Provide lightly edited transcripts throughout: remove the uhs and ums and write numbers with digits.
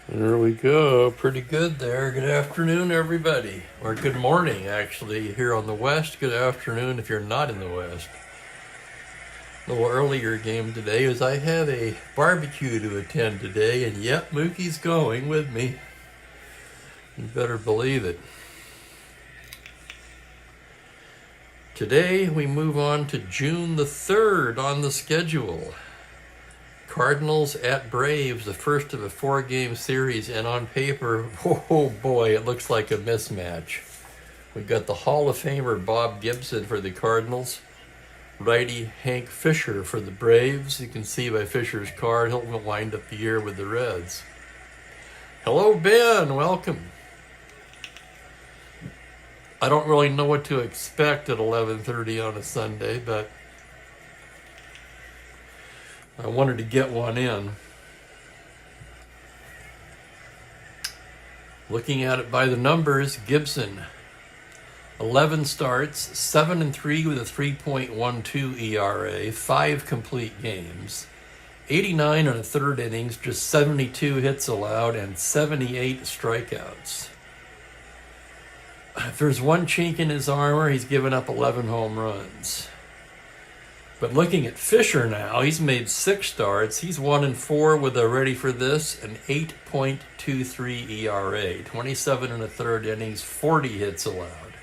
There we go. Pretty good there. Good afternoon, everybody. Or good morning, actually, here on the West. Good afternoon if you're not in the West. A little earlier game today is I have a barbecue to attend today, and yep, Mookie's going with me. You better believe it. Today we move on to June the 3rd on the schedule. Cardinals at Braves, the first of a 4-game series, and on paper, oh boy, it looks like a mismatch. We've got the Hall of Famer Bob Gibson for the Cardinals, righty Hank Fisher for the Braves. You can see by Fisher's card, he'll wind up the year with the Reds. Hello, Ben, welcome. I don't really know what to expect at 11:30 on a Sunday, but I wanted to get one in. Looking at it by the numbers, Gibson, 11 starts, 7-3 with a 3.12 ERA, 5 complete games, 89 and a third innings, just 72 hits allowed, and 78 strikeouts. If there's one chink in his armor, he's given up 11 home runs. But looking at Fisher now, he's made 6 starts. He's 1-4 with a, ready for this, an 8.23 ERA, 27 and a third innings, 40 hits allowed,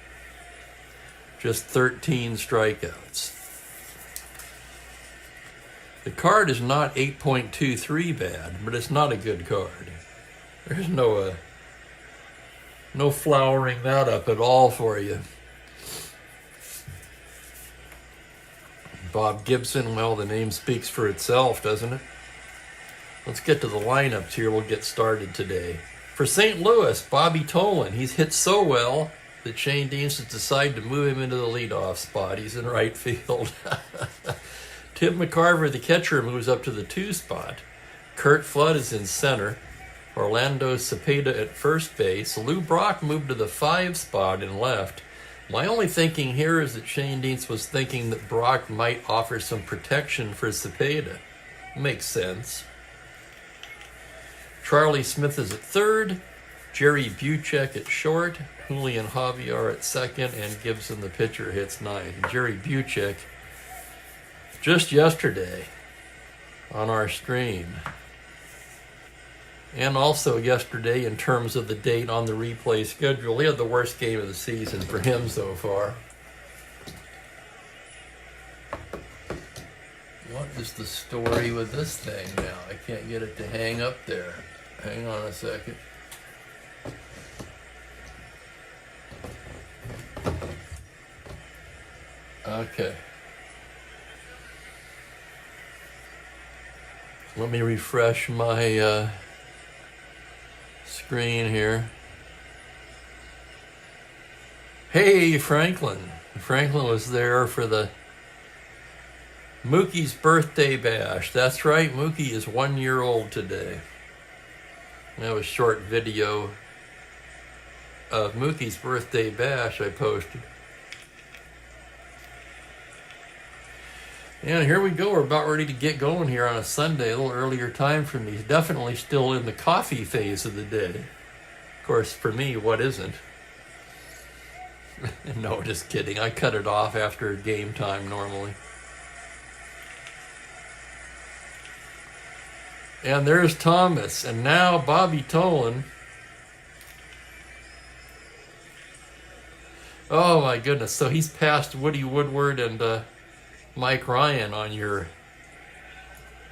just 13 strikeouts. The card is not 8.23 bad, but it's not a good card. There's no flowering that up at all for you. Bob Gibson, well, the name speaks for itself, doesn't it? Let's get to the lineups here. We'll get started today. For St. Louis, Bobby Tolan. He's hit so well that Shane Deans has decided to move him into the leadoff spot. He's in right field. Tim McCarver, the catcher, moves up to the 2 spot. Kurt Flood is in center. Orlando Cepeda at first base. Lou Brock moved to the 5 spot in left. My only thinking here is that Shane Deans was thinking that Brock might offer some protection for Cepeda. Makes sense. Charlie Smith is at third, Jerry Buchek at short, Julian Javier at second, and Gibson, the pitcher, hits 9th. Jerry Buchek, just yesterday on our stream, and also yesterday in terms of the date on the replay schedule, he had the worst game of the season for him so far. What is the story with this thing now? I can't get it to hang up there. Hang on a second. Okay. Let me refresh my screen here. Hey, Franklin. Franklin was there for the Mookie's birthday bash. That's right, Mookie is 1 year old today. That was a short video of Mookie's birthday bash I posted. And here we go. We're about ready to get going here on a Sunday, a little earlier time for me. Definitely still in the coffee phase of the day. Of course, for me, what isn't? No, just kidding. I cut it off after game time normally. And there's Thomas. And now Bobby Tolan. Oh my goodness. So he's passed Woody Woodward and Mike Ryan on your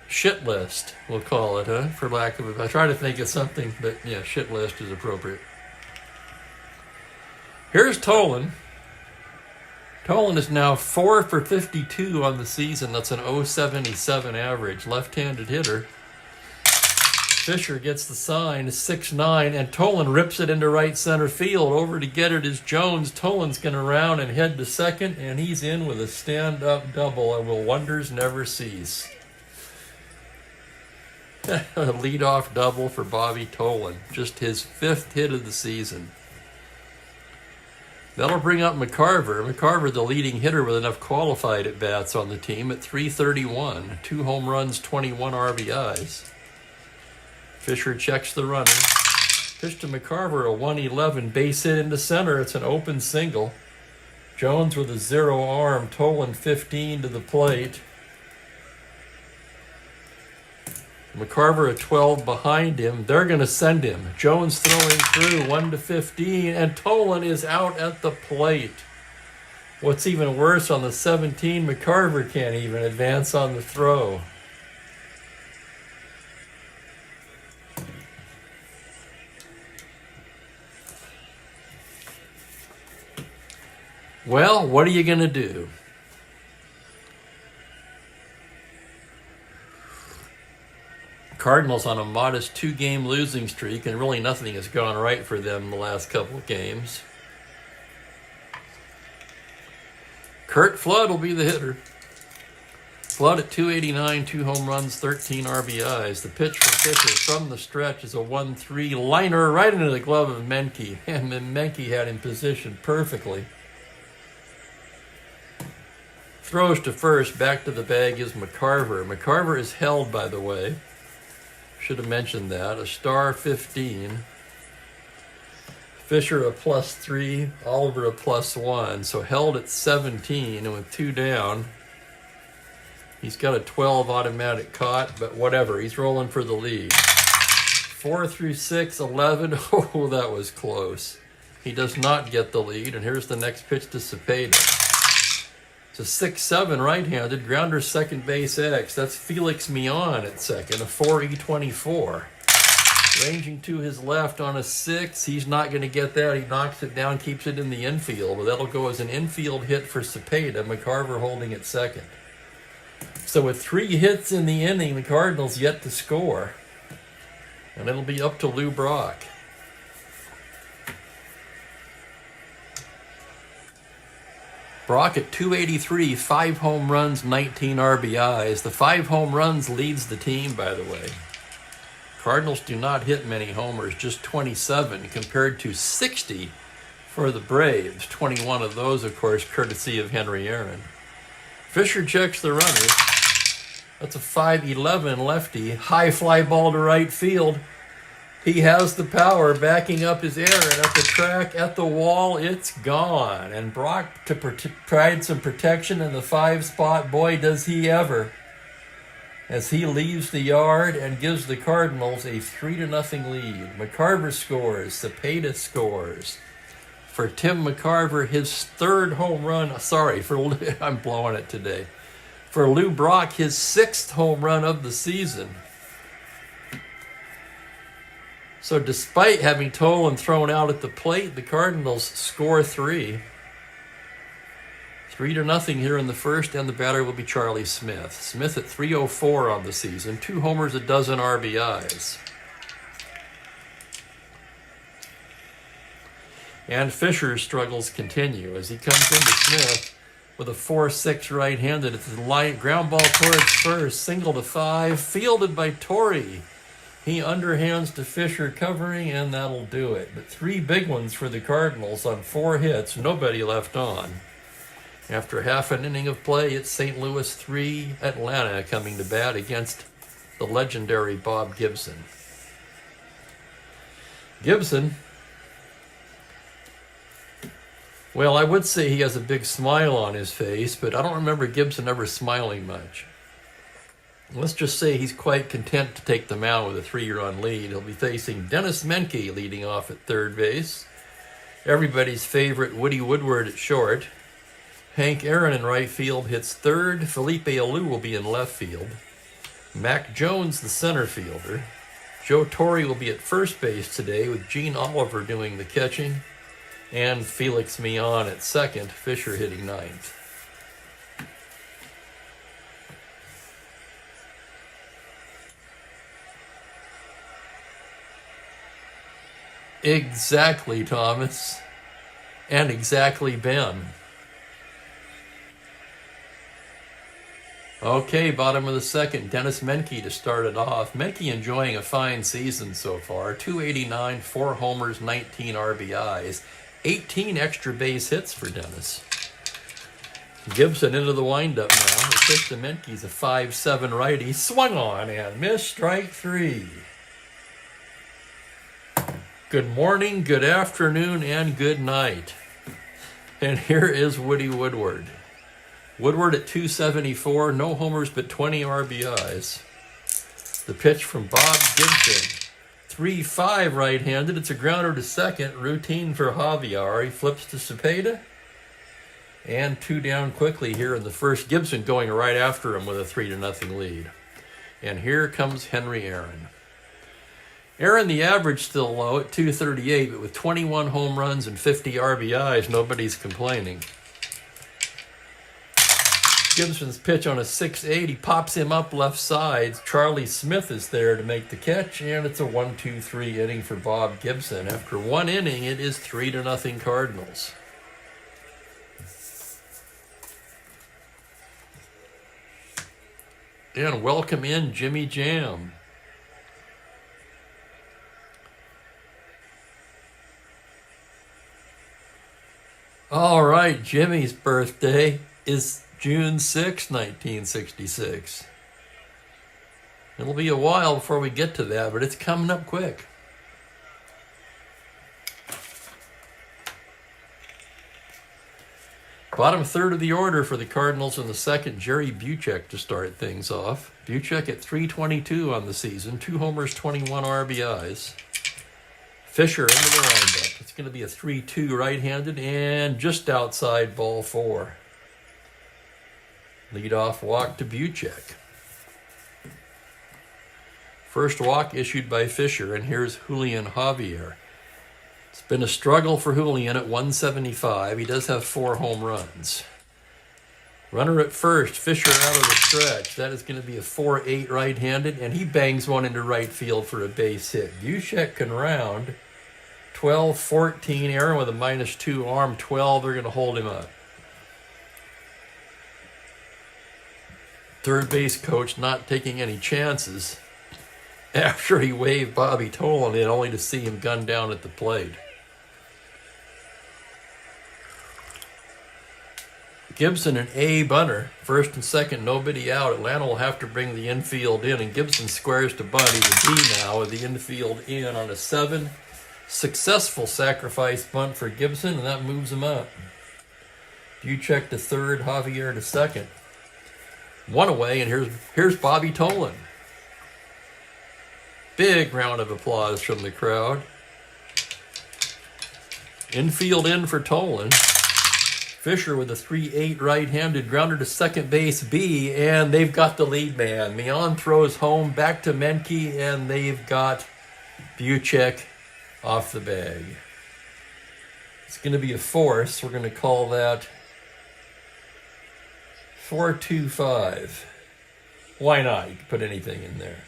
shit list, we'll call it, huh? For lack of I try to think of something, but yeah, shit list is appropriate. Here's Tolan. Tolan is now 4 for 52 on the season. That's an .077 average. Left-handed hitter. Fisher gets the sign, 6'9", and Tolan rips it into right center field. Over to get it is Jones. Tolan's going to round and head to second, and he's in with a stand-up double. And will wonders never cease? A leadoff double for Bobby Tolan. Just his 5th hit of the season. That'll bring up McCarver. McCarver, the leading hitter with enough qualified at-bats on the team at .331. 2 home runs, 21 RBIs. Fisher checks the runner. Pitch to McCarver, a 111. Base hit into center. It's an open single. Jones with a 0 arm. Tolan 15 to the plate. McCarver at 12 behind him. They're going to send him. Jones throwing through 1-15, and Tolan is out at the plate. What's even worse, on the 17, McCarver can't even advance on the throw. Well, what are you going to do? Cardinals on a modest 2-game losing streak, and really nothing has gone right for them the last couple of games. Curt Flood will be the hitter. Flood at .289, 2 home runs, 13 RBIs. The pitch from Fisher from the stretch is a 1-3 liner right into the glove of Menke. And Menke had him positioned perfectly. Throws to first, back to the bag is McCarver. McCarver is held, by the way. Should have mentioned that. A star 15. Fisher a +3. Oliver a +1. So held at 17, and with 2 down, he's got a 12 automatic caught, but whatever. He's rolling for the lead. 4 through 6, 11. Oh, that was close. He does not get the lead, and here's the next pitch to Cepeda. It's a 6-7 right-handed, grounder second base X. That's Felix Millan at second, a 4.24. Ranging to his left on a 6. He's not going to get that. He knocks it down, keeps it in the infield. But that'll go as an infield hit for Cepeda. McCarver holding at second. So with 3 hits in the inning, the Cardinals yet to score. And it'll be up to Lou Brock. Brock at .283, 5 home runs, 19 RBIs. The 5 home runs leads the team, by the way. Cardinals do not hit many homers, just 27 compared to 60 for the Braves. 21 of those, of course, courtesy of Henry Aaron. Fisher checks the runner. That's a .511 lefty. High fly ball to right field. He has the power backing up his Aaron at the track, at the wall. It's gone. And Brock to provide some protection in the 5 spot. Boy, does he ever. As he leaves the yard and gives the Cardinals a 3-0 lead. McCarver scores. Cepeda scores. For Tim McCarver, his 3rd home run. I'm blowing it today. For Lou Brock, his 6th home run of the season. So despite having Tolan thrown out at the plate, the Cardinals score 3. 3-0 here in the first, and the batter will be Charlie Smith. Smith at .304 on the season, 2 homers, a dozen RBIs. And Fisher's struggles continue as he comes into Smith with a 4-6 right-handed. It's a light ground ball towards first, single to 5, fielded by Torrey. He underhands to Fisher covering, and that'll do it. But 3 big ones for the Cardinals on 4 hits, nobody left on. After half an inning of play, it's St. Louis 3, Atlanta coming to bat against the legendary Bob Gibson. Gibson, well, I would say he has a big smile on his face, but I don't remember Gibson ever smiling much. Let's just say he's quite content to take the mound with a 3-run lead. He'll be facing Dennis Menke leading off at third base. Everybody's favorite Woody Woodward at short. Hank Aaron in right field hits third. Felipe Alou will be in left field. Mac Jones, the center fielder. Joe Torre will be at first base today with Gene Oliver doing the catching. And Felix Millan at second, Fisher hitting ninth. Exactly, Thomas. And exactly, Ben. Okay, bottom of the second, Dennis Menke to start it off. Menke enjoying a fine season so far. 289, 4 homers, 19 RBIs, 18 extra base hits for Dennis. Gibson into the windup now. The pitch to Menke's a 5-7 righty. Swung on and missed, strike 3. Good morning, good afternoon, and good night. And here is Woody Woodward. Woodward at 274, no homers but 20 RBIs. The pitch from Bob Gibson. 3-5 right-handed. It's a grounder to second. Routine for Javier. He flips to Cepeda. And 2 down quickly here in the first. Gibson going right after him with a 3-0 lead. And here comes Henry Aaron. Aaron, the average still low at 238, but with 21 home runs and 50 RBIs, nobody's complaining. Gibson's pitch on a 6-8, he pops him up left side. Charlie Smith is there to make the catch, and it's a 1-2-3 inning for Bob Gibson. After 1 inning, it is 3-0 Cardinals. And welcome in Jimmy Jam. All right, Jimmy's birthday is June 6, 1966. It'll be a while before we get to that, but it's coming up quick. Bottom third of the order for the Cardinals in the second, Jerry Buchek to start things off. Buchek at 322 on the season, 2 homers, 21 RBIs. Fisher into the windup. It's going to be a 3-2 right-handed and just outside ball 4. Leadoff walk to Buchek. First walk issued by Fisher, and here's Julian Javier. It's been a struggle for Julian at 175. He does have 4 home runs. Runner at first, Fisher out of the stretch. That is going to be a 4-8 right-handed, and he bangs one into right field for a base hit. Buchek can round. 12-14, Aaron with a -2 arm. 12, they're going to hold him up. Third base coach not taking any chances after he waved Bobby Tolan in, only to see him gunned down at the plate. Gibson an A bunter. First and second, nobody out. Atlanta will have to bring the infield in, and Gibson squares to bunt. He's a D now with the infield in on a 7. Successful sacrifice bunt for Gibson, and that moves him up. Buchek to third, Javier to second. 1 away, and here's Bobby Tolan. Big round of applause from the crowd. Infield in for Tolan. Fisher with a 3-8 right-handed grounder to second base B, and they've got the lead man. Mion throws home back to Menke, and they've got Buchek off the bag. It's going to be a force. We're going to call that 4-2-5. Why not? You can put anything in there.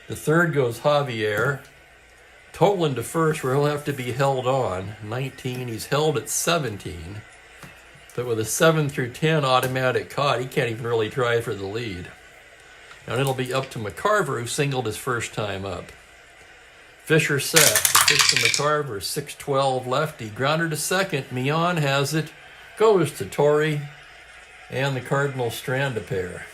The third goes Javier. Tolan to first, where he'll have to be held on. 19. He's held at 17. But with a 7 through 10 automatic caught, he can't even really try for the lead. And it'll be up to McCarver, who singled his first time up. Fisher set. The pitch to McCarver, 6-12 lefty. Grounder to second. Mion has it. Goes to Torrey. And the Cardinals strand a pair.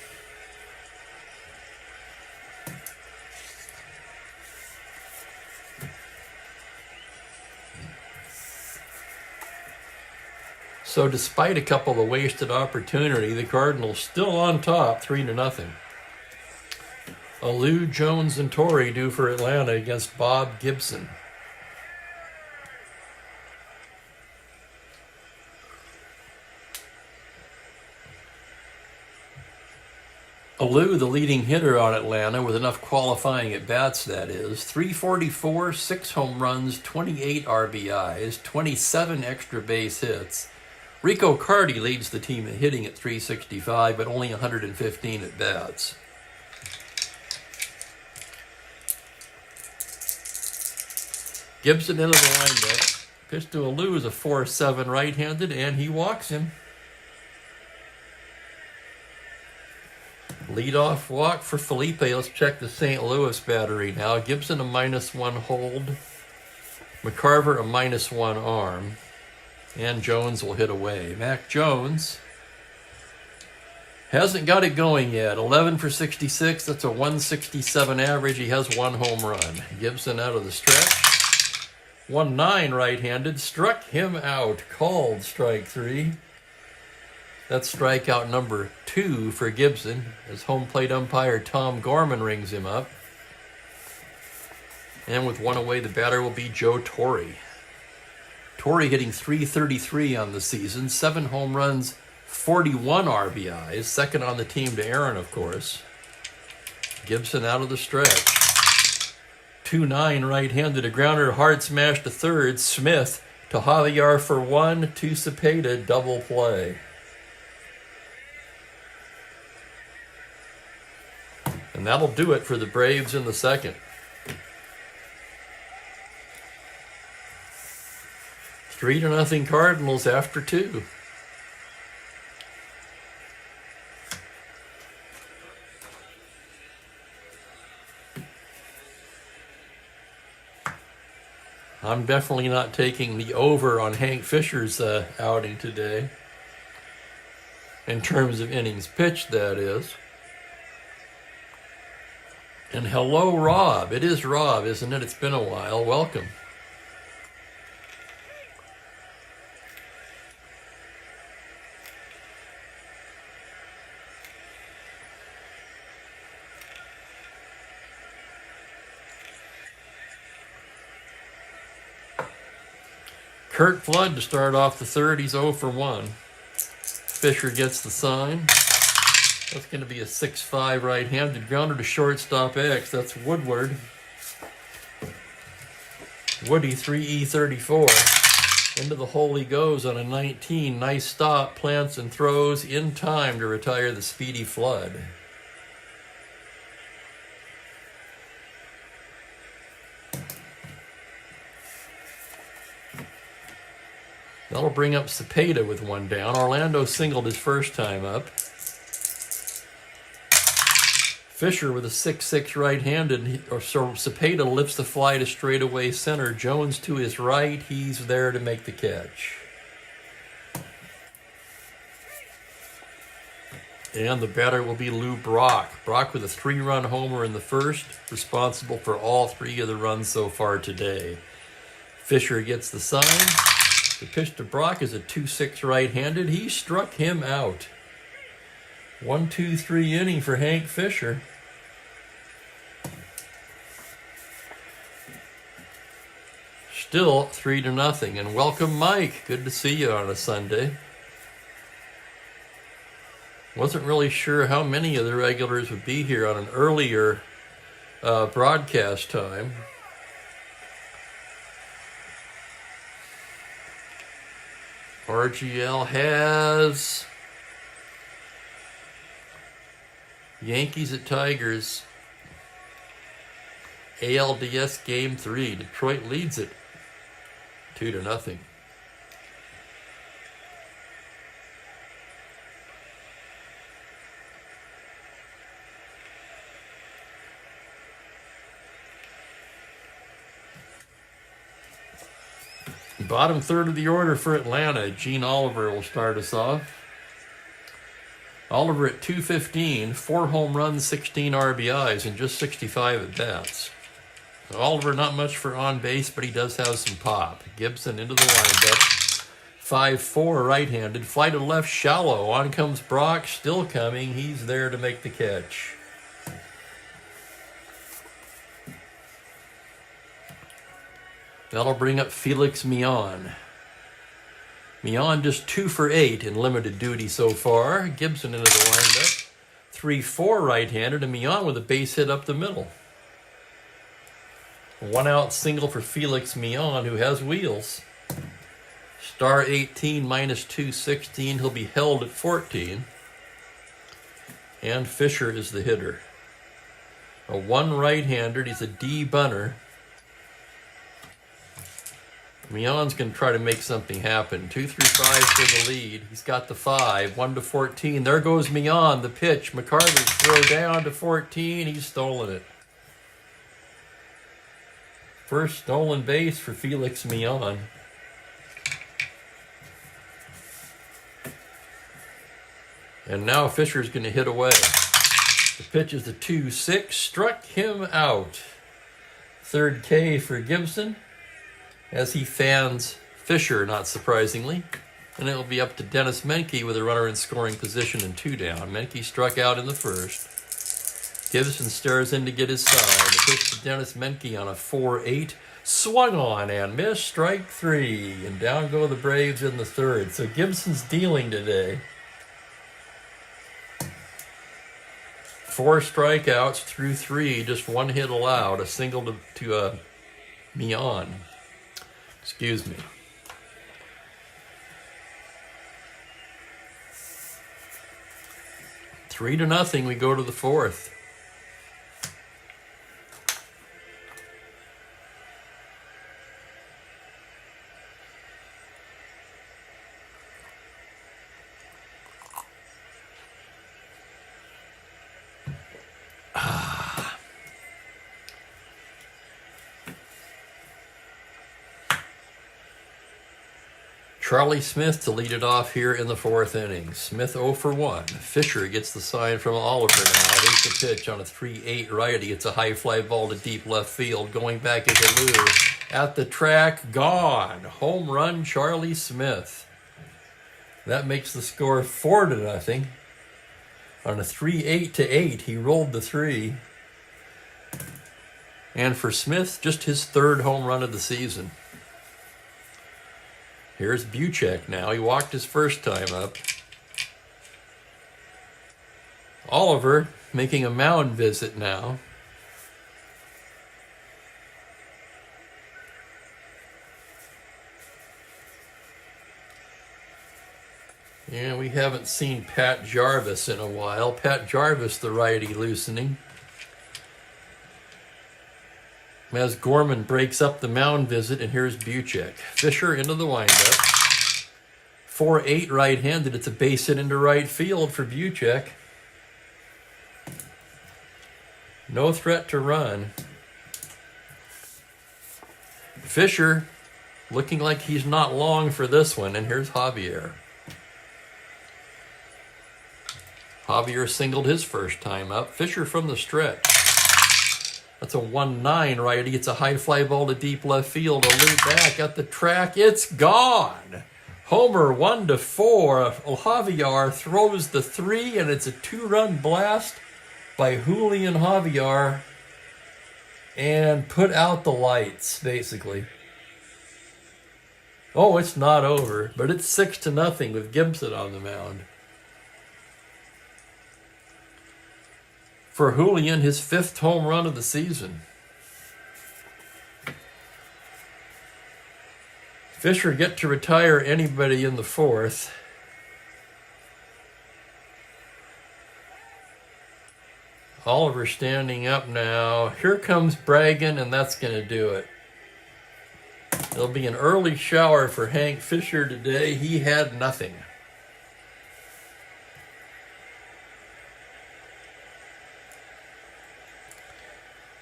So despite a couple of wasted opportunity, the Cardinals still on top, 3-0. Alou, Jones, and Torrey due for Atlanta against Bob Gibson. Alou, the leading hitter on Atlanta, with enough qualifying at bats, that is. 344, 6 home runs, 28 RBIs, 27 extra base hits. Rico Cardi leads the team in hitting at 365, but only 115 at bats. Gibson into the windup. Pitch to Alou is a 4-7 right-handed, and he walks him. Leadoff walk for Felipe. Let's check the St. Louis battery now. Gibson a -1 hold. McCarver a -1 arm. And Jones will hit away. Mac Jones hasn't got it going yet. 11 for 66. That's a 167 average. He has 1 home run. Gibson out of the stretch. 1-9 right-handed. Struck him out. Called strike 3. That's strikeout number 2 for Gibson as home plate umpire Tom Gorman rings him up. And with 1 away, the batter will be Joe Torre. Torre hitting .333 on the season, 7 home runs, 41 RBIs, second on the team to Aaron, of course. Gibson out of the stretch. 2-9 right-handed, a grounder, hard smash to third. Smith to Javier for 1, to Cepeda, double play. And that'll do it for the Braves in the second. 3-0 Cardinals after 2. I'm definitely not taking the over on Hank Fisher's outing today. In terms of innings pitched, that is. And hello, Rob. It is Rob, isn't it? It's been a while. Welcome. Kurt Flood to start off the third. He's 0 for 1. Fisher gets the sign. That's going to be a 6-5 right-handed grounder to shortstop X. That's Woodward. Woody 3E34. Into the hole he goes on a 19. Nice stop, plants and throws in time to retire the speedy Flood. That'll bring up Cepeda with 1 down. Orlando singled his first time up. Fisher with a 6-6 right-handed, so Cepeda lifts the fly to straightaway center. Jones to his right. He's there to make the catch. And the batter will be Lou Brock. Brock with a 3-run homer in the first, responsible for all 3 of the runs so far today. Fisher gets the sign. The pitch to Brock is a 2-6 right-handed. He struck him out. 1-2-3 inning for Hank Fisher. Still 3-0. And welcome, Mike. Good to see you on a Sunday. Wasn't really sure how many of the regulars would be here on an earlier broadcast time. RGL has Yankees at Tigers. ALDS Game 3. Detroit leads it 2-0. Bottom third of the order for Atlanta. Gene Oliver will start us off. Oliver at .215, 4 home runs, 16 RBIs, and just 65 at-bats. Oliver not much for on base, but he does have some pop. Gibson into the windup. 5-4 right-handed. Fly to left, shallow. On comes Brock, still coming. He's there to make the catch. That'll bring up Felix Millan. Millan just 2 for 8 in limited duty so far. Gibson into the windup. 3-4 right-handed, and Millan with a base hit up the middle. 1-out single for Felix Millan, who has wheels. Star 18 minus 216. He'll be held at 14. And Fisher is the hitter. A 1 right-hander. He's a D bunter. Mian's going to try to make something happen. 2 through 5 for the lead. He's got the 5. 1 to 14. There goes Mian. The pitch. McCarver's throw down to 14. He's stolen it. First stolen base for Felix Mian. And now Fisher's going to hit away. The pitch is a 2-6. Struck him out. Third K for Gibson as he fans Fisher, not surprisingly. And it'll be up to Dennis Menke with a runner in scoring position and 2 down. Menke struck out in the first. Gibson stares in to get his sign. The pitch to Dennis Menke on a 4-8. Swung on and missed. Strike 3. And down go the Braves in the third. So Gibson's dealing today. 4 strikeouts through 3. Just 1 hit allowed. A single to Mian. Excuse me. 3-0, we go to the 4th. Charlie Smith to lead it off here in the 4th inning. Smith 0 for 1. Fisher gets the sign from Oliver now. There's the pitch on a 3-8 righty. It's a high fly ball to deep left field. Going back into Lou. At the track, gone. Home run, Charlie Smith. That makes the score 4-0. On a 3-8 to 8, he rolled the 3. And for Smith, just his 3rd home run of the season. Here's Buchek now. He walked his first time up. Oliver making a mound visit now. Yeah, we haven't seen Pat Jarvis in a while. Pat Jarvis, the righty, loosening. As Gorman breaks up the mound visit, and here's Buchek. Fisher into the windup. 4-8 right-handed. It's a base hit into right field for Buchek. No threat to run. Fisher looking like he's not long for this one, and here's Javier. Javier singled his first time up. Fisher from the stretch. That's a 1-9 righty. It's a high fly ball to deep left field. A loop back at the track. It's gone. Homer 1-4. Javier throws the 3, and it's a 2-run blast by Julian Javier. And put out the lights, basically. Oh, it's not over, but it's 6-0 with Gibson on the mound. For Julian, his 5th home run of the season. Fisher get to retire anybody in the 4th. Oliver standing up now. Here comes Bragan, and that's going to do it. There'll be an early shower for Hank Fisher today. He had nothing.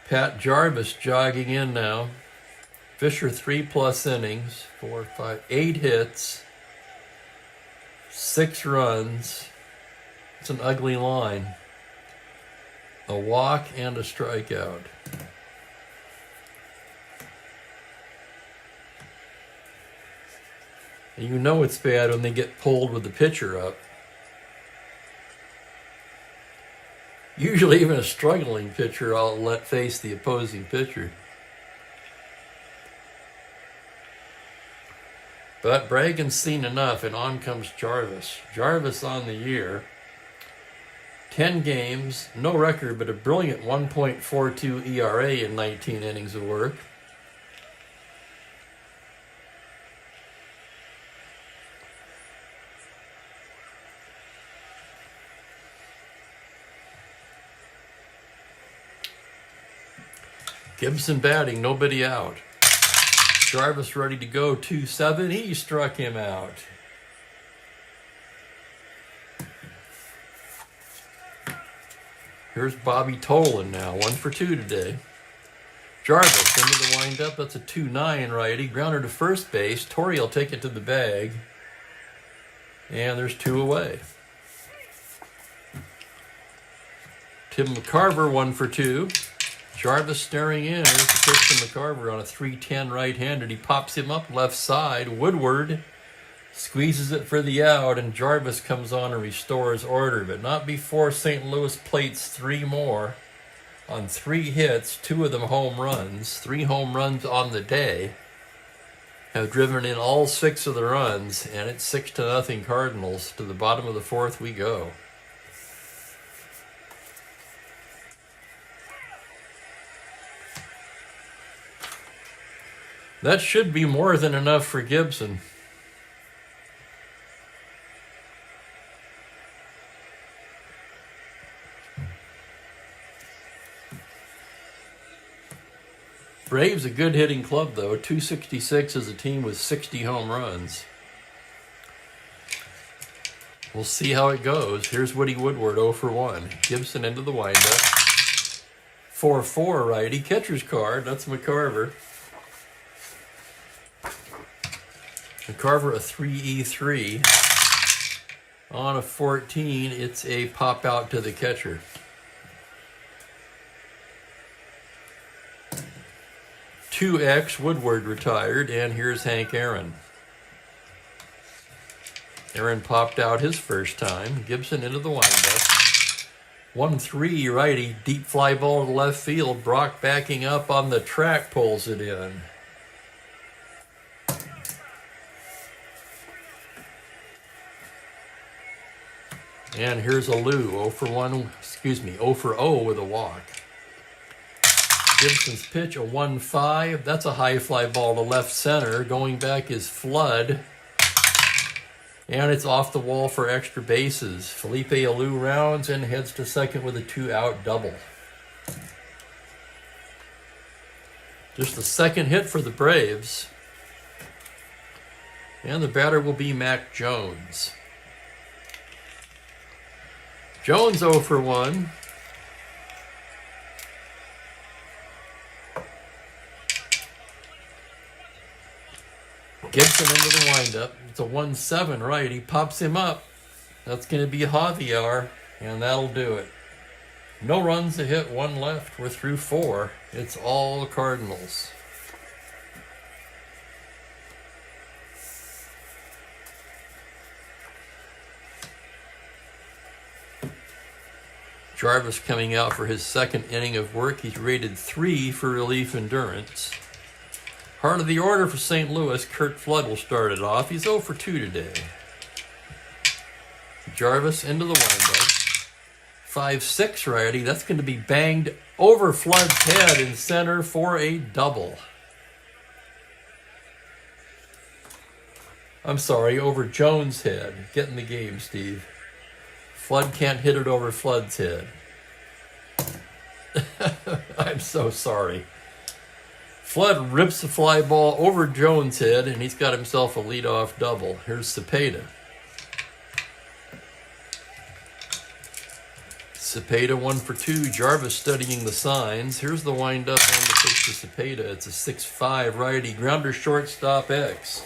Pat Jarvis jogging in now. Fisher 3+ innings, 4, 5, 8 hits, 6 runs. It's an ugly line. A walk and a strikeout. You know it's bad when they get pulled with the pitcher up. Usually even a struggling pitcher I'll let face the opposing pitcher. But Bragan's seen enough, and on comes Jarvis. Jarvis on the year. 10 games, no record, but a brilliant 1.42 ERA in 19 innings of work. Gibson batting, nobody out. Jarvis ready to go, 2-7. He struck him out. Here's Bobby Tolan now, 1 for 2 today. Jarvis into the windup. That's a 2-9 righty. Grounder to first base. Torrey will take it to the bag. And there's 2 away. Tim McCarver, 1 for 2. Jarvis staring in. There's the pitch to McCarver on a 3-10 right-handed. He pops him up left side. Woodward squeezes it for the out, and Jarvis comes on and restores order, but not before St. Louis plates 3 more on 3 hits, 2 of them home runs. 3 home runs on the day have driven in all 6 of the runs, and it's 6-0 Cardinals. To the bottom of the 4th we go. That should be more than enough for Gibson. Braves a good hitting club, though. 266 is a team with 60 home runs. We'll see how it goes. Here's Woody Woodward, 0 for 1. Gibson into the windup. 4-4 righty. Catcher's card. That's McCarver. McCarver a 3-3. On a 14, it's a pop out to the catcher. 2X, Woodward retired, and here's Hank Aaron. Aaron popped out his first time. Gibson into the windup. 1-3 righty, deep fly ball to left field. Brock backing up on the track, pulls it in. And here's a Lou, 0 for 0 with a walk. Gibson's pitch, a 1-5. That's a high fly ball to left center. Going back is Flood. And it's off the wall for extra bases. Felipe Alou rounds and heads to second with a 2-out double. Just the second hit for the Braves. And the batter will be Mac Jones. Jones 0 for 1. Gibson into the windup. It's a 1-7 right. He pops him up. That's going to be Javier, and that'll do it. No runs to hit, 1 left. We're through 4. It's all Cardinals. Jarvis coming out for his second inning of work. He's rated 3 for relief endurance. Heart of the order for St. Louis. Kurt Flood will start it off. He's 0 for 2 today. Jarvis into the windup. 5-6 righty. That's going to be banged over Flood's head in center for a double. I'm sorry, over Jones' head. Get in the game, Steve. Flood can't hit it over Flood's head. I'm so sorry. Flood rips the fly ball over Jones' head, and he's got himself a leadoff double. Here's Cepeda. Cepeda 1 for 2. Jarvis studying the signs. Here's the windup on the pitch to Cepeda. It's a 6-5 righty. Grounder shortstop X.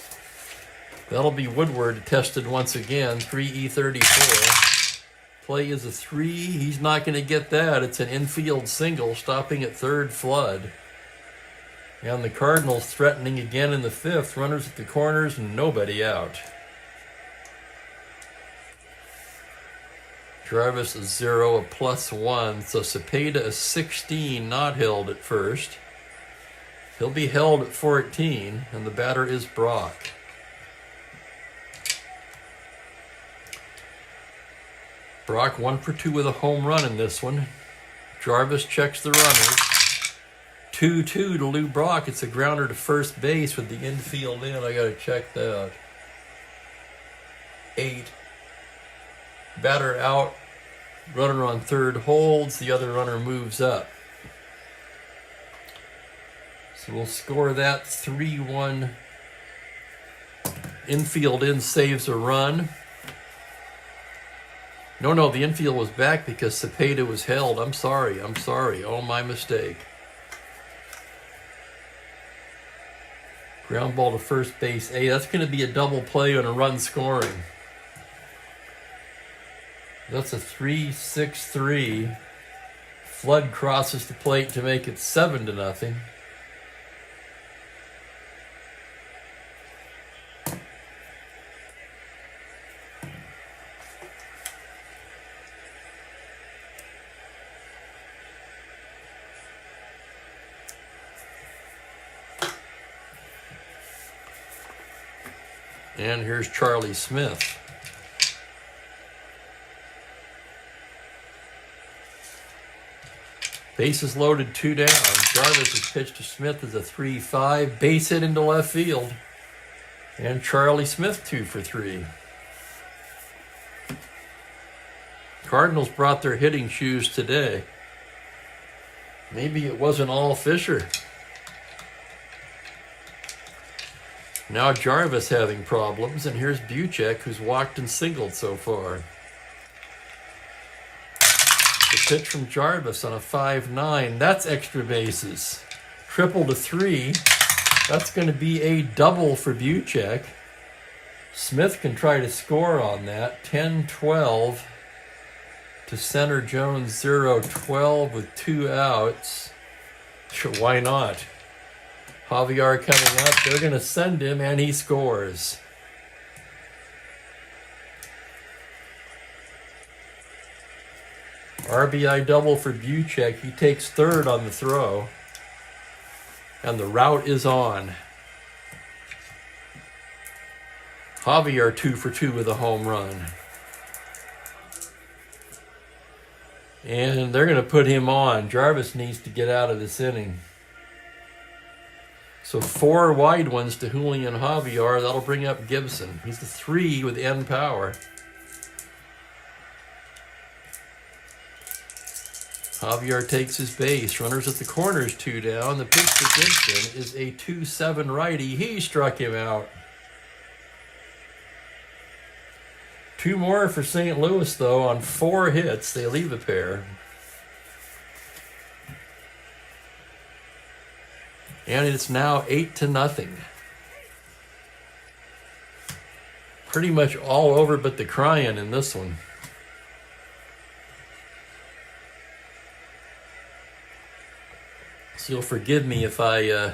That'll be Woodward tested once again. 3E34. Play is a 3. He's not going to get that. It's an infield single, stopping at third. Flood. And the Cardinals threatening again in the 5th. Runners at the corners and nobody out. Jarvis a 0, a +1. So Cepeda a 16, not held at first. He'll be held at 14, and the batter is Brock. Brock 1 for 2 with a home run in this one. Jarvis checks the runners. 2-2 to Lou Brock. It's a grounder to first base with the infield in. I got to check that. 8. Batter out. Runner on third holds. The other runner moves up. So we'll score that 3-1. Infield in saves a run. No, the infield was back because Cepeda was held. I'm sorry. Oh, my mistake. Ground ball to first base A. That's going to be a double play on a run scoring. That's a 3-6-3. Flood crosses the plate to make it 7-0. And here's Charlie Smith. Bases loaded, 2 down. Jarvis' pitch to Smith is a 3-5. Base hit into left field. And Charlie Smith 2 for 3. Cardinals brought their hitting shoes today. Maybe it wasn't all Fisher. Now Jarvis having problems, and here's Buchek, who's walked and singled so far. The pitch from Jarvis on a 5-9. That's extra bases. Triple to 3. That's going to be a double for Buchek. Smith can try to score on that. 10-12 to center Jones 0-12 with 2 outs. Sure, why not? Javier coming up. They're going to send him, and he scores. RBI double for Buchek. He takes third on the throw. And the route is on. Javier 2 for 2 with a home run. And they're going to put him on. Jarvis needs to get out of this inning. So 4 wide ones to Julian Javier. That'll bring up Gibson. He's the 3 with end power. Javier takes his base. Runners at the corners, 2 down. The pitch to Gibson is a 2-7 righty. He struck him out. 2 more for St. Louis, though, on 4 hits. They leave a pair. And it's now 8-0. Pretty much all over but the crying in this one. So you'll forgive me if I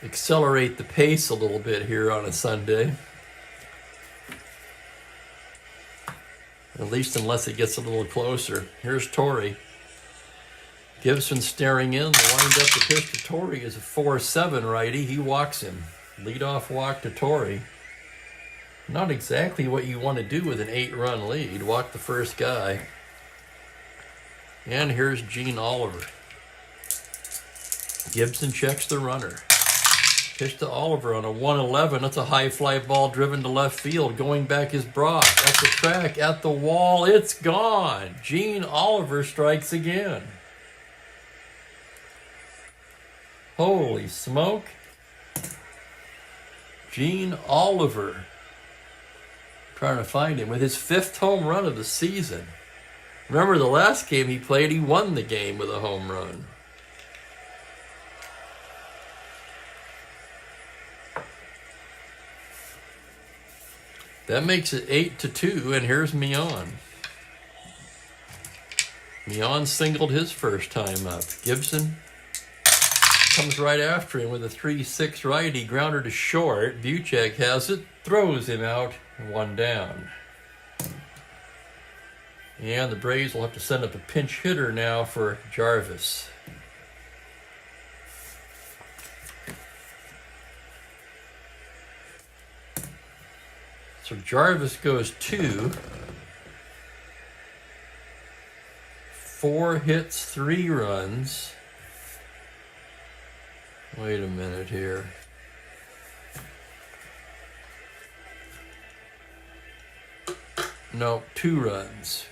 accelerate the pace a little bit here on a Sunday. At least unless it gets a little closer. Here's Torrey. Gibson staring in. The wind up the pitch to Torrey is a 4-7 righty. He walks him. Leadoff walk to Torrey. Not exactly what you want to do with an 8-run lead. Walk the first guy. And here's Gene Oliver. Gibson checks the runner. Pitch to Oliver on a 1-11. That's a high fly ball driven to left field. Going back is Brock. At the track, at the wall. It's gone. Gene Oliver strikes again. Holy smoke. Gene Oliver. Trying to find him with his 5th home run of the season. Remember the last game he played, he won the game with a home run. That makes it 8-2, and here's Mion. Mion singled his first time up. Gibson comes right after him with a 3-6 righty, grounder to short. Buchek has it, throws him out, 1 down. And the Braves will have to send up a pinch hitter now for Jarvis. So Jarvis goes 2. 4 hits, 3 runs. Wait a minute here. No, 2 runs.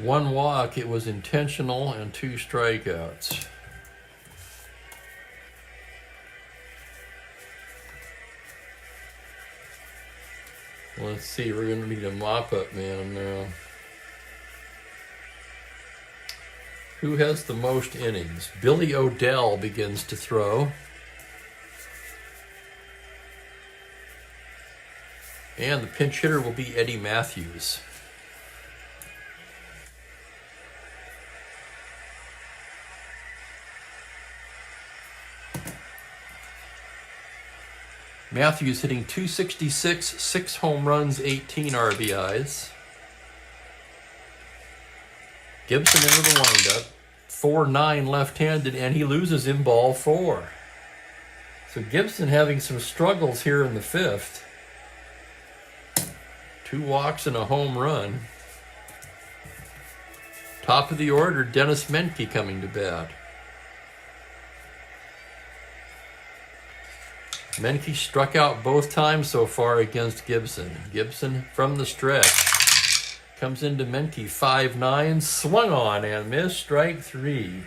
1 walk, it was intentional, and 2 strikeouts. Let's see, we're going to need a mop-up man now. Who has the most innings? Billy O'Dell begins to throw. And the pinch hitter will be Eddie Matthews. Matthews hitting .266, 6 home runs, 18 RBIs. Gibson into the windup, 4-9 left-handed, and he loses in ball 4. So Gibson having some struggles here in the 5th. 2 walks and a home run. Top of the order, Dennis Menke coming to bat. Menke struck out both times so far against Gibson. Gibson from the stretch. Comes into Menke, 5-9, swung on and missed, strike 3.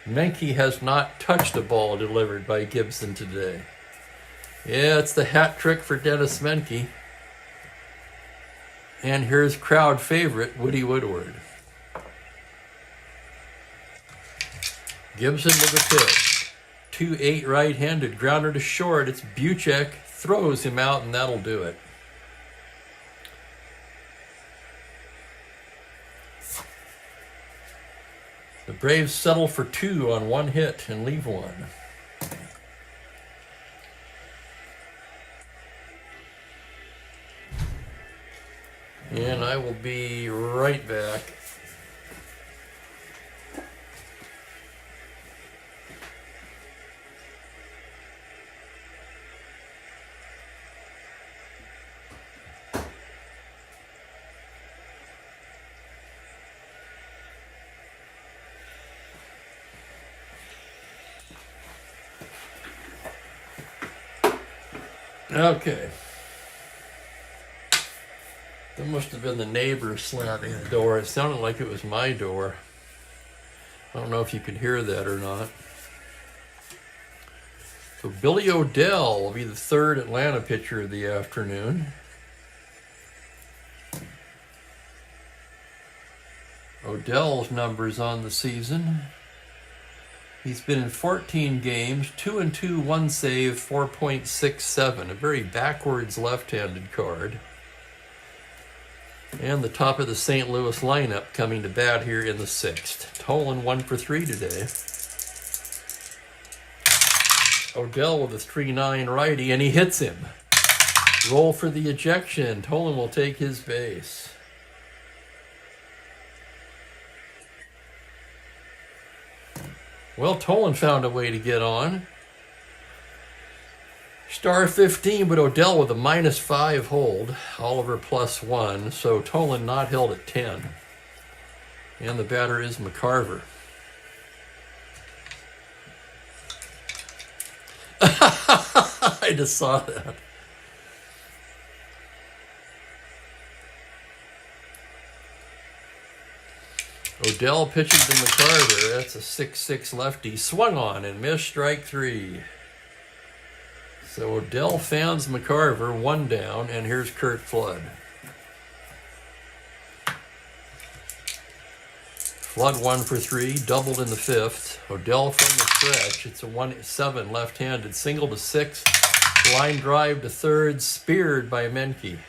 Menke has not touched a ball delivered by Gibson today. Yeah, it's the hat trick for Dennis Menke. And here's crowd favorite, Woody Woodward. Gibson with the pitch. 2-8 right-handed, grounder to short. It's Buchek, throws him out, and that'll do it. The Braves settle for 2 on 1 hit and leave 1. And I will be right back. Okay. That must have been the neighbor slamming the door. It sounded like it was my door. I don't know if you could hear that or not. So Billy O'Dell will be the 3rd Atlanta pitcher of the afternoon. O'Dell's numbers on the season. He's been in 14 games, 2-2, 1 save, 4.67. A very backwards left-handed card. And the top of the St. Louis lineup coming to bat here in the 6th. Tolan 1 for 3 today. O'Dell with a 3-9 righty, and he hits him. Roll for the ejection. Tolan will take his base. Well, Tolan found a way to get on. Star 15, but O'Dell with a -5 hold. Oliver +1, so Tolan not held at 10. And the batter is McCarver. I just saw that. O'Dell pitching to McCarver. That's a 6-6 lefty. Swung on and missed, strike 3. So O'Dell fans McCarver, 1 down, and here's Curt Flood. Flood 1 for 3, doubled in the 5th. O'Dell from the stretch. It's a 1-7 left-handed, single to 6th. Line drive to 3rd, speared by Menke.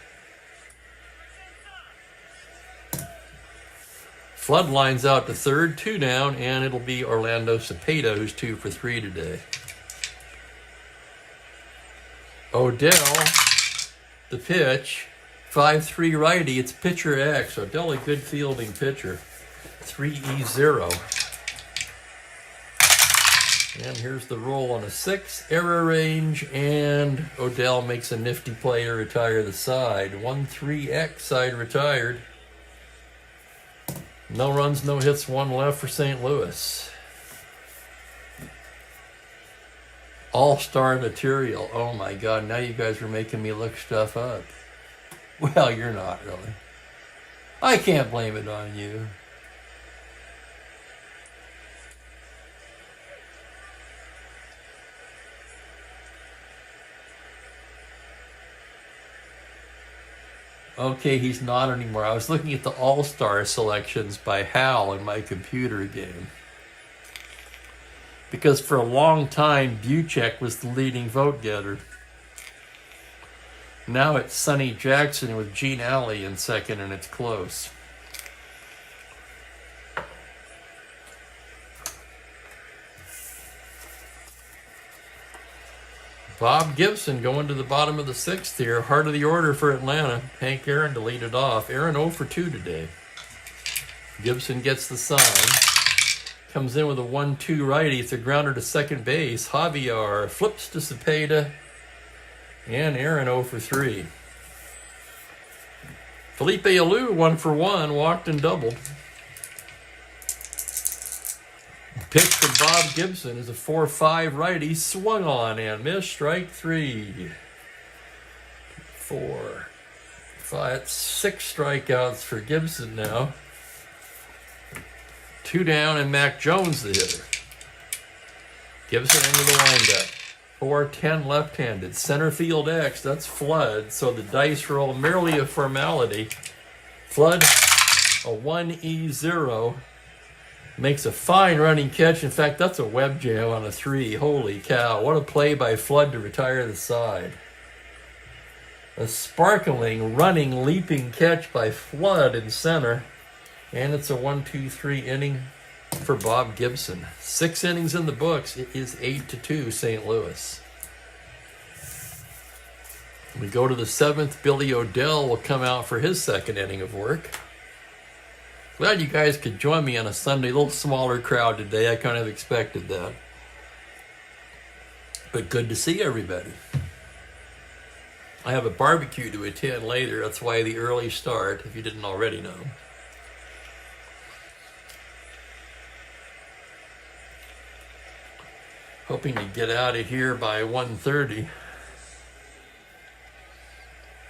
Flood lines out to 3rd, 2 down, and it'll be Orlando Cepeda, who's 2 for 3 today. O'Dell, the pitch, 5-3 righty. It's pitcher X. O'Dell, a good fielding pitcher. 3-0. And here's the roll on a 6. Error range, and O'Dell makes a nifty play to retire the side. 1-3X, side retired. No runs, no hits, 1 left for St. Louis. All-star material. Oh my God, now you guys are making me look stuff up. Well, you're not really. I can't blame it on you. Okay, he's not anymore. I was looking at the all-star selections by Hal in my computer game. Because for a long time, Buchek was the leading vote getter. Now it's Sonny Jackson with Gene Alley in second, and it's close. Bob Gibson going to the bottom of the sixth here. Heart of the order for Atlanta. Hank Aaron to lead it off. Aaron 0 for 2 today. Gibson gets the sign. Comes in with a 1-2 righty. It's a grounder to second base. Javier flips to Cepeda. And Aaron 0 for 3. Felipe Alou 1 for 1. Walked and doubled. Pitch from Bob Gibson is a 4-5 righty. Swung on and missed. Strike 3. 4, 5. That's 6 strikeouts for Gibson now. 2 down and Mac Jones the hitter. Gibson into the windup. 4-10 left-handed. Center field X. That's Flood. So the dice roll merely a formality. Flood a 1E0. Makes a fine running catch. In fact, that's a web jam on a 3. Holy cow. What a play by Flood to retire the side. A sparkling, running, leaping catch by Flood in center. And it's a 1-2-3 inning for Bob Gibson. 6 innings in the books. It is 8-2 St. Louis. We go to the 7th. Billy O'Dell will come out for his second inning of work. Glad you guys could join me on a Sunday. A little smaller crowd today. I kind of expected that. But good to see everybody. I have a barbecue to attend later. That's why the early start, if you didn't already know. Hoping to get out of here by 1:30.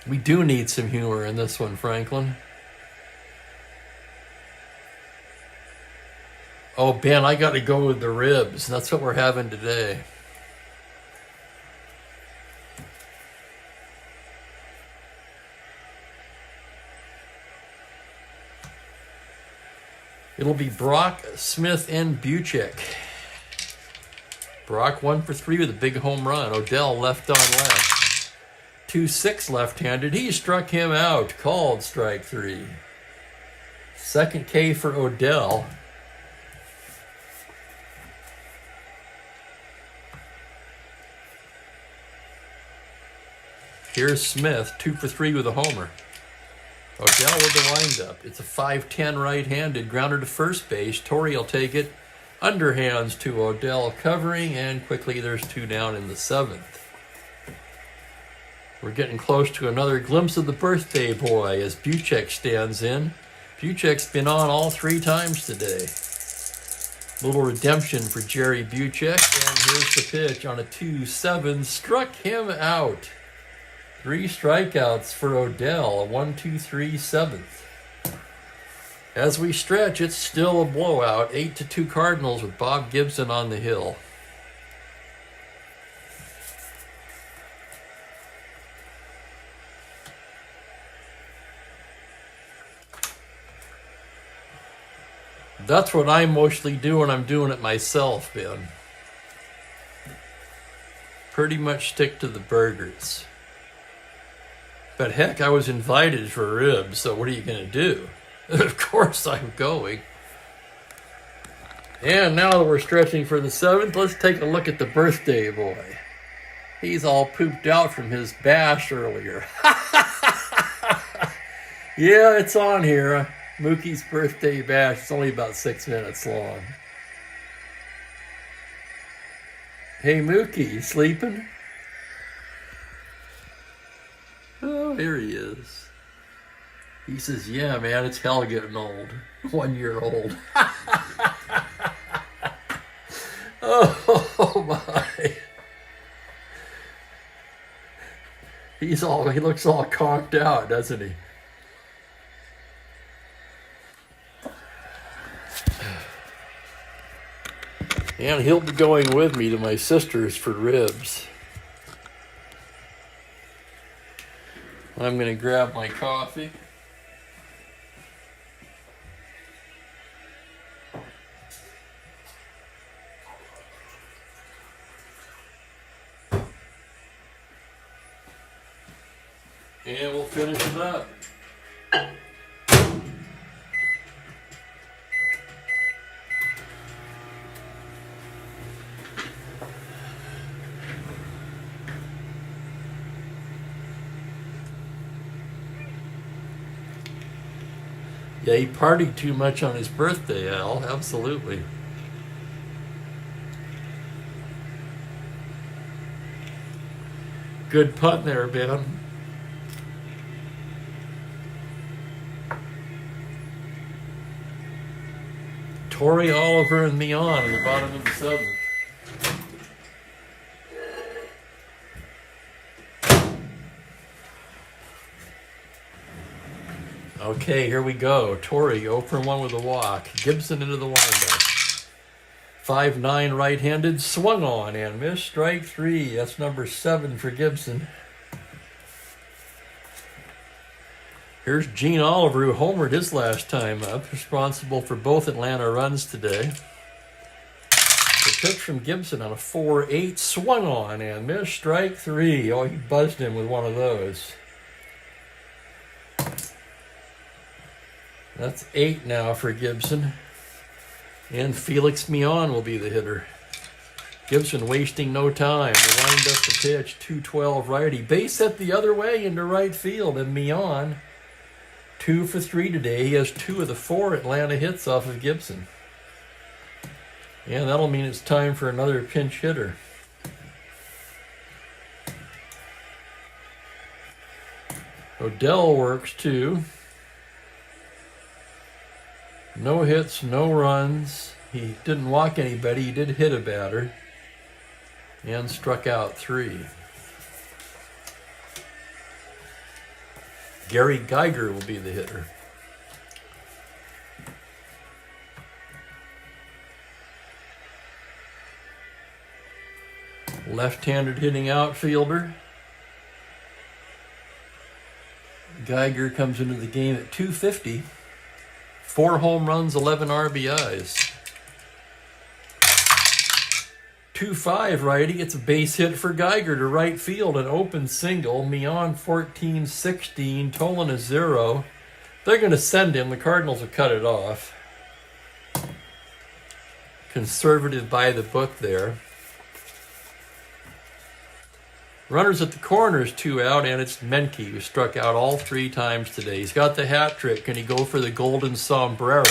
We do need some humor in this one, Franklin. Oh, Ben, I got to go with the ribs. That's what we're having today. It'll be Brock, Smith, and Buchek. Brock 1 for 3 with a big home run. Odell left on left. 2-6 left-handed. He struck him out. Called strike 3. Second K for Odell. Here's Smith, 2 for 3 with a homer. Odell with the windup. It's a 5-10 right-handed grounder to first base. Torrey will take it. Underhands to Odell covering, and quickly there's 2 down in the 7th. We're getting close to another glimpse of the birthday boy as Buchek stands in. Buchek's been on all 3 times today. Little redemption for Jerry Buchek, and here's the pitch on a 2-7. Struck him out. 3 strikeouts for Odell, a 1-2-3 7th. As we stretch, it's still a blowout, 8-2 Cardinals with Bob Gibson on the hill. That's what I mostly do when I'm doing it myself, Ben. Pretty much stick to the burgers. But heck, I was invited for ribs, so what are you going to do? Of course I'm going. And now that we're stretching for the 7th, let's take a look at the birthday boy. He's all pooped out from his bash earlier. Yeah, it's on here. Mookie's birthday bash. It's only about 6 minutes long. Hey, Mookie, you sleeping? Oh, here he is. He says, yeah, man, it's hell getting old. 1 year old. Oh, my. He looks all conked out, doesn't he? And he'll be going with me to my sister's for ribs. I'm going to grab my coffee. And we'll finish it up. Yeah, he partied too much on his birthday, Al. Absolutely. Good putt there, Ben. Torrey, Oliver, and Mion in the bottom of the seventh. Okay, here we go. Torrey 0 for 1 with a walk. Gibson into the windup. 5-9 right-handed, swung on and missed. Strike 3. That's number 7 for Gibson. Here's Gene Oliver, who homered his last time up, responsible for both Atlanta runs today. The pitch from Gibson on a 4-8, swung on and missed. Strike 3. Oh, he buzzed him with one of those. That's 8 now for Gibson. And Felix Mion will be the hitter. Gibson wasting no time. They lined up the pitch, 2-12 righty. Base hit the other way into right field, and Mion 2 for 3 today. He has 2 of the 4 Atlanta hits off of Gibson. And that'll mean it's time for another pinch hitter. Odell works too. No hits, no runs. He didn't walk anybody. He did hit a batter and struck out 3. Gary Geiger will be the hitter. Left-handed hitting outfielder. Geiger comes into the game at 250. 4 home runs, 11 RBIs. 2-5 righty. It's a base hit for Geiger to right field, an open single. Mion 14-16, Tolan a 0. They're going to send him. The Cardinals have cut it off. Conservative by the book there. Runners at the corners, 2 out, and it's Menke, who struck out all 3 times today. He's got the hat trick. Can he go for the golden sombrero?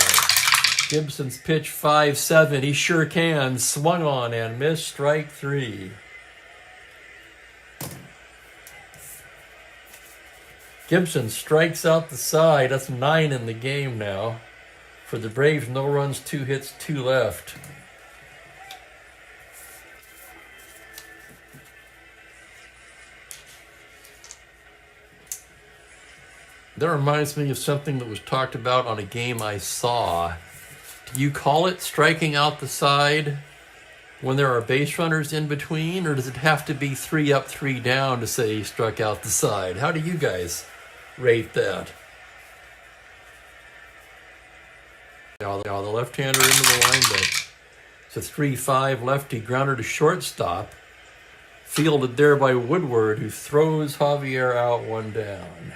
Gibson's pitch 5-7. He sure can. Swung on and missed. Strike 3. Gibson strikes out the side. That's 9 in the game now. For the Braves, no runs, 2 hits, 2 left. That reminds me of something that was talked about on a game I saw. Do you call it striking out the side when there are base runners in between, or does it have to be 3 up, 3 down to say he struck out the side? How do you guys rate that? Now the left-hander into the windup. It's a 3-5 lefty grounder to shortstop. Fielded there by Woodward, who throws Javier out 1 down.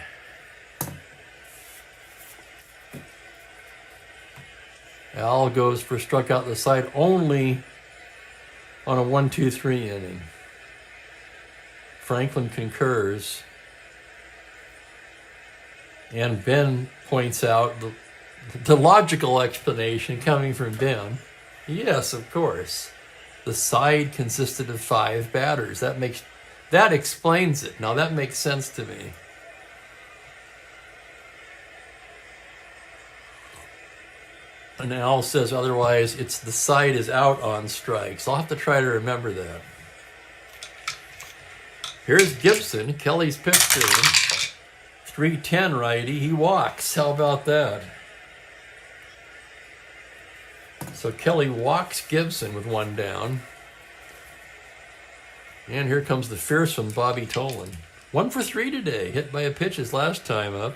Al goes for struck out the side only on a 1-2-3 inning. Franklin concurs. And Ben points out the logical explanation coming from Ben. Yes, of course. The side consisted of 5 batters. That explains it. Now that makes sense to me. And Al says otherwise, it's the side is out on strikes. I'll have to try to remember that. Here's Gibson, Kelly's pitch to him. 3-10 righty, he walks. How about that? So Kelly walks Gibson with 1 down. And here comes the fearsome Bobby Tolan. 1 for 3 today. Hit by a pitch his last time up.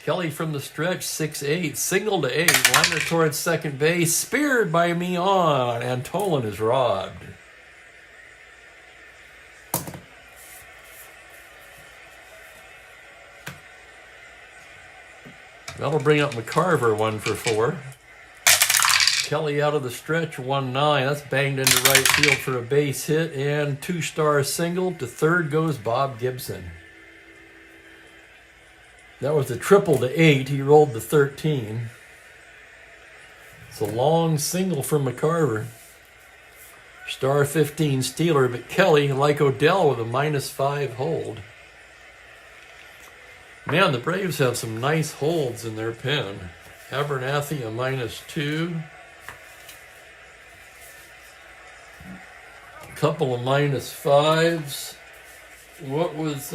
Kelly from the stretch, 6-8. Single to 8. Liner towards second base. Speared by Mion. And Tolan is robbed. That'll bring up McCarver, 1 for 4. Kelly out of the stretch, 1-9. That's banged into right field for a base hit. And 2-star single. To third goes Bob Gibson. That was a triple to 8. He rolled the 13. It's a long single from McCarver. Star 15 stealer, but Kelly, like Odell, with a -5 hold. Man, the Braves have some nice holds in their pen. Abernathy, a -2. A couple of -5s. What was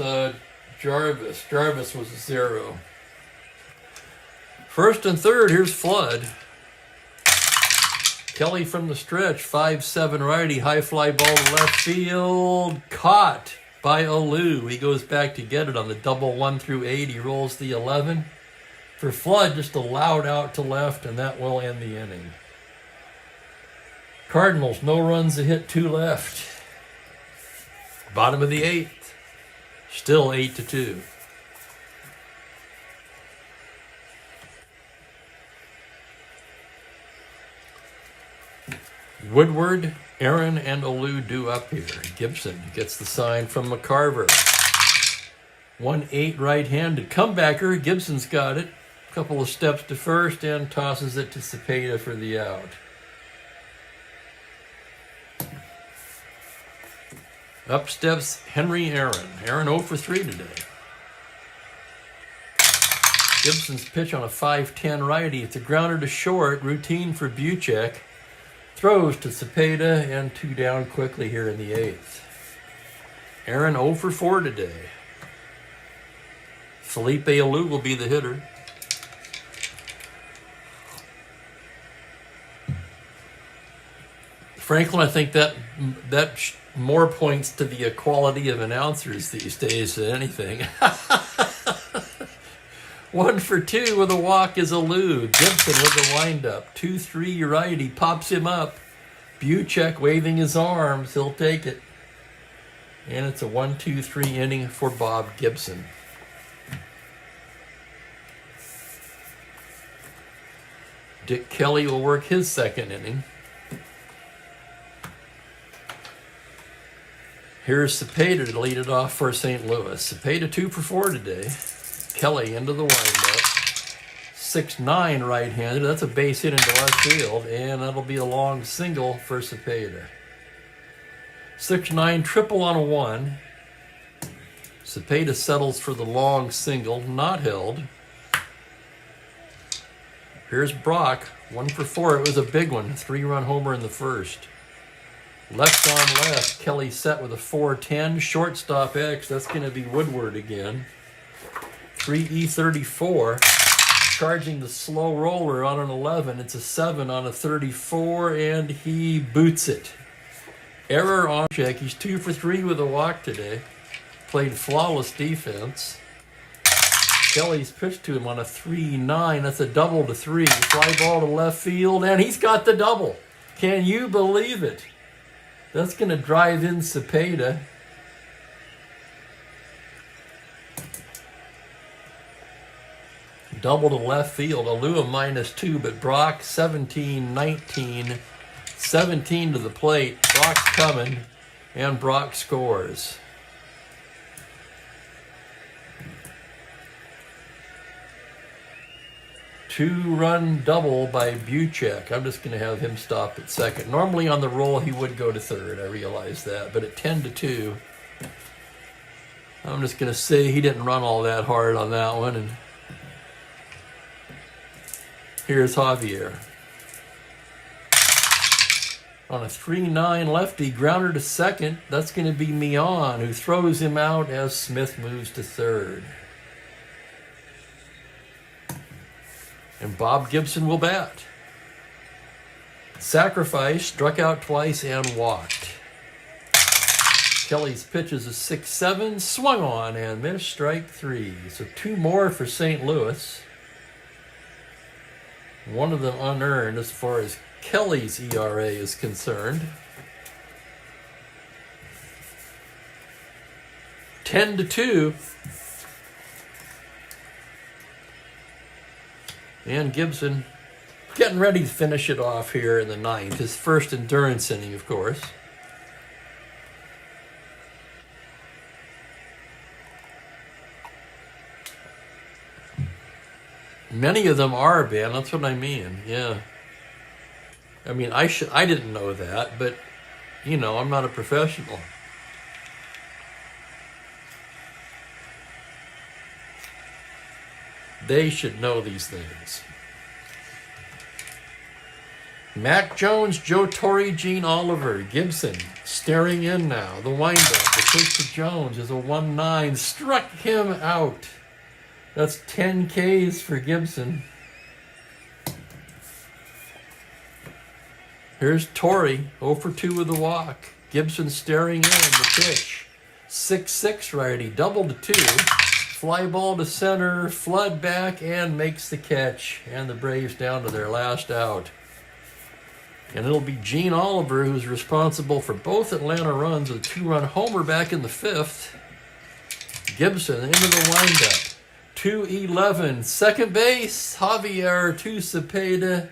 Jarvis? Jarvis was a 0. First and third, here's Flood. Kelly from the stretch, 5-7 righty, high fly ball to left field. Caught by Alou. He goes back to get it on the double 1 through 8. He rolls the 11. For Flood, just a loud out to left, and that will end the inning. Cardinals, no runs, a hit, 2 left. Bottom of the 8th. Still 8-2. Woodward, Aaron, and Alou due up here. Gibson gets the sign from McCarver. 1-8 right-handed comebacker. Gibson's got it. Couple of steps to first and tosses it to Cepeda for the out. Up steps Henry Aaron. Aaron 0 for 3 today. Gibson's pitch on a 5-10 righty. It's a grounder to short. Routine for Buchek. Throws to Cepeda and 2 down quickly here in the 8th. Aaron 0 for 4 today. Felipe Alou will be the hitter. Franklin, I think that more points to the equality of announcers these days than anything. 1 for 2 with a walk is Alou. Gibson with the windup. 2-3 righty, pops him up. Buchek waving his arms. He'll take it. And it's a 1-2-3 inning for Bob Gibson. Dick Kelly will work his second inning. Here's Cepeda to lead it off for St. Louis. Cepeda 2 for 4 today. Kelly into the windup. 6-9 right-handed. That's a base hit into left field, and that'll be a long single for Cepeda. 6-9 triple on a 1. Cepeda settles for the long single, not held. Here's Brock, 1 for 4. It was a big one. 3-run homer in the first. Left on left, Kelly set with a 4-10. Shortstop X, that's going to be Woodward again. 3E34. Charging the slow roller on an 11. It's a 7 on a 34, and he boots it. Error on check. He's 2 for 3 with a walk today. Played flawless defense. Kelly's pitched to him on a 3-9. That's a double to 3. Fly ball to left field, and he's got the double. Can you believe it? That's going to drive in Cepeda. Double to left field. Alou -2, but Brock 17-19. 17 to the plate. Brock's coming, and Brock scores. Two-run double by Buchek. I'm just going to have him stop at second. Normally on the roll he would go to third, I realize that. But at 10-2, I'm just going to say he didn't run all that hard on that one. And here's Javier. On a 3-9 lefty, grounder to second. That's going to be Mion, who throws him out as Smith moves to third. And Bob Gibson will bat. Sacrifice, struck out twice, and walked. Kelly's pitch is a 6-7, swung on and missed, strike 3. So 2 more for St. Louis. One of them unearned as far as Kelly's ERA is concerned. 10-2. And Gibson getting ready to finish it off here in the 9th. His first endurance inning, of course. Many of them are, Ben. That's what I mean. Yeah. I mean, I didn't know that, but, you know, I'm not a professional. They should know these things. Mac Jones, Joe Torre, Gene Oliver, Gibson staring in now. The windup, the pitch to Jones is a 1-9. Struck him out. That's 10 Ks for Gibson. Here's Torre, 0 for 2 with the walk. Gibson staring in the pitch. 6-6 righty, double to 2. Fly ball to center, flood back, and makes the catch. And the Braves down to their last out. And it'll be Gene Oliver who's responsible for both Atlanta runs, a 2-run homer back in the 5th. Gibson into the windup. 2-11, second base, Javier to Cepeda,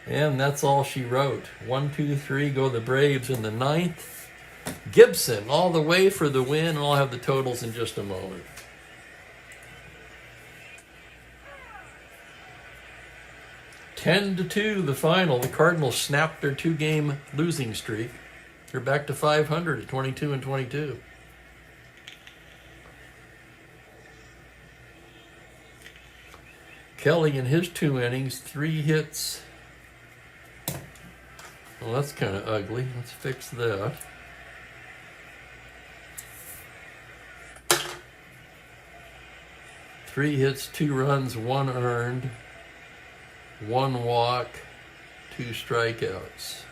and that's all she wrote. 1, 2, 3 go the Braves in the 9th. Gibson all the way for the win, and I'll have the totals in just a moment. Ten to 2, the final. The Cardinals snapped their 2-game losing streak. They're back to 500 at 22-22. Kelly in his 2 innings, 3 hits. Well, that's kind of ugly. Let's fix that. Three hits, 2 runs, 1 earned, 1 walk, 2 strikeouts.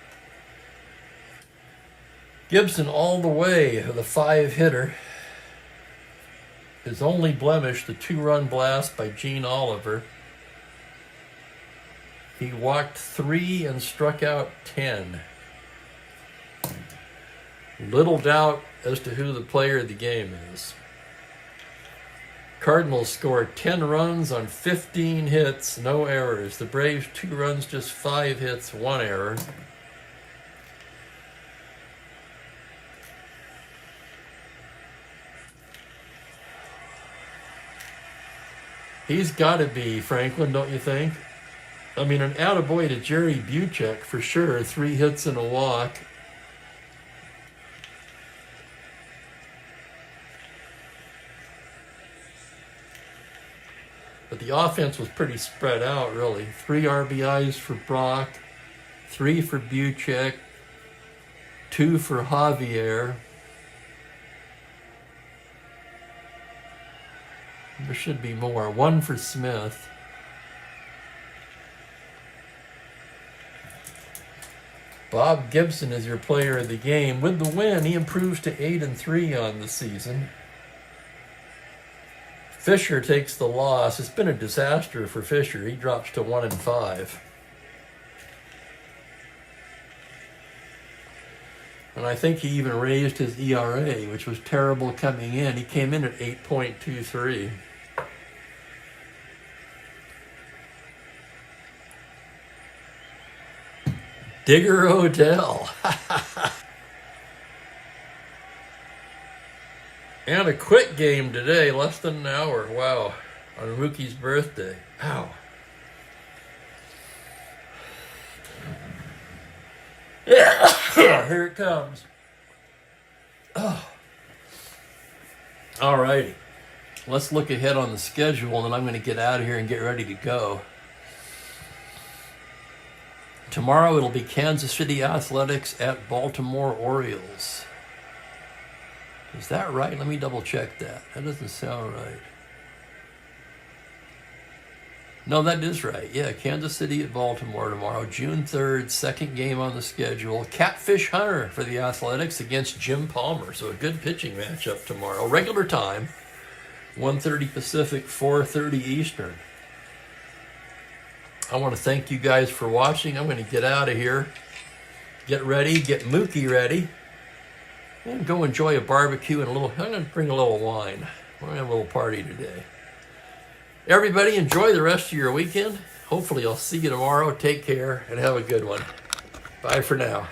Gibson all the way, the 5-hitter. His only blemish, the 2-run blast by Gene Oliver. He walked 3 and struck out 10. Little doubt as to who the player of the game is. Cardinals scored 10 runs on 15 hits, no errors. The Braves 2 runs, just 5 hits, 1 error. He's got to be Franklin, don't you think? I mean, an attaboy to Jerry Buchek for sure. 3 hits and a walk. But the offense was pretty spread out, really. 3 RBIs for Brock, 3 for Buchek, 2 for Javier. There should be more. 1 for Smith. Bob Gibson is your player of the game. With the win, he improves to 8-3 on the season. Fisher takes the loss. It's been a disaster for Fisher. He drops to 1-5. And I think he even raised his ERA, which was terrible coming in. He came in at 8.23. Digger Odell. And a quick game today, less than an hour. Wow. On Rookie's birthday. Ow. Here it comes. Oh. All righty. Let's look ahead on the schedule, and I'm going to get out of here and get ready to go. Tomorrow it'll be Kansas City Athletics at Baltimore Orioles. Is that right? Let me double check that. That doesn't sound right. No, that is right. Yeah, Kansas City at Baltimore tomorrow, June 3rd, second game on the schedule. Catfish Hunter for the Athletics against Jim Palmer. So a good pitching matchup tomorrow. Regular time, 1:30 Pacific, 4:30 Eastern. I want to thank you guys for watching. I'm going to get out of here. Get ready, get Mookie ready, and go enjoy a barbecue and I'm going to bring a little wine. We're going to have a little party today. Everybody, enjoy the rest of your weekend. Hopefully I'll see you tomorrow. Take care and have a good one. Bye for now.